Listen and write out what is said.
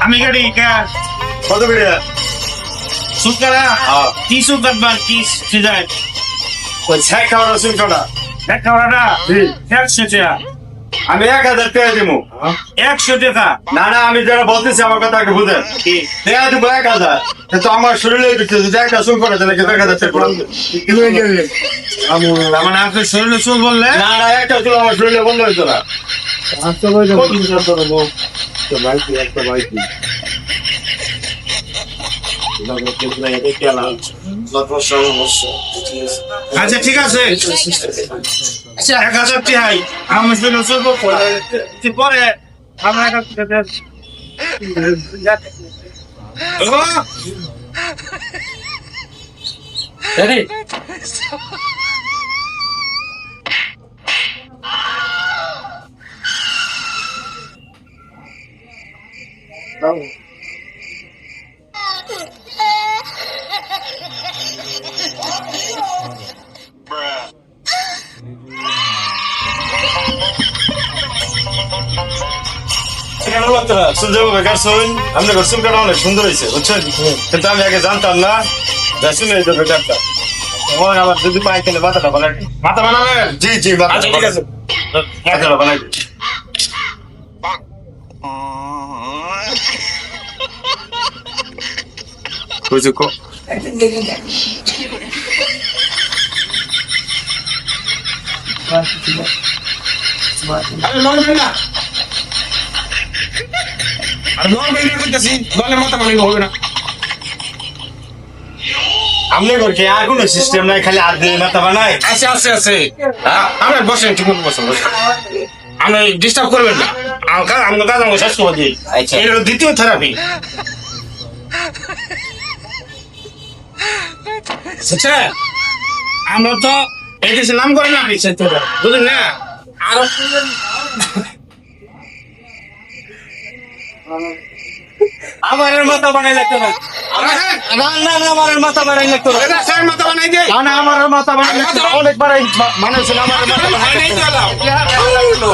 আমি গাড়ি কত বেড়ে সুকারা কি সুকার বার কি সিজায় ওই ছ্যাক খাওয়ার শুনছোটা এক খাওয়াটা 100 টাকা আমি 1000 টাকা দিব 100 টাকা না না আমি যারা বলতেছি আমার কথা আগে বুঝেন টাকা দিব 1000 কিন্তু আমার শরীরে যদি একটা শুন করে তাহলে 1000 টাকা পড়বে তার মানে আপনি শরীরে চুল বললে না না একটা চুল আমার শরীরে বন্ধ হইতো না আচ্ছা ঠিক আছে 1000 টাকাই আমি শরীরে চুল পরে আমরা Ready? আমাদের চুল কাটা অনেক সুন্দর হয়েছে বুঝছেন কিন্তু আমি আগে জানতাম না যা শুনে এই বেকারটা আবার যদি পাই তাহলে মাথাটা বানাই মাথা বানাবেন জি জি আচ্ছা ঠিক আছে মাথাটা বানাই বুঝছো কো আরে নন বেলা আরে নন বেলা কইতাছি নলে মাথা মানে হবে না আমনে করকে আর কোনো সিস্টেম নাই খালি আর দিয়ে মাথা বানাই আছে আছে আছে আমরা বসেন ঠিক মতো বসেন আপনি ডিস্টার্ব করবেন না আমরা কাজ আমরা শেষ করে দিই আচ্ছা। এটা হলো দ্বিতীয় থেরাপি আচ্ছা আমরা তো এই দেশে নাম করে না বুঝলেন না আরো আমার মাথা বানাই লাগতো না না না না আমার মাথা বানাই লাগতো না স্যার মাথা বানাই দে না আমার মাথা বানাই লাগতো না অনেকবার বানাইছিল আমার মাথা বানাই লাগতো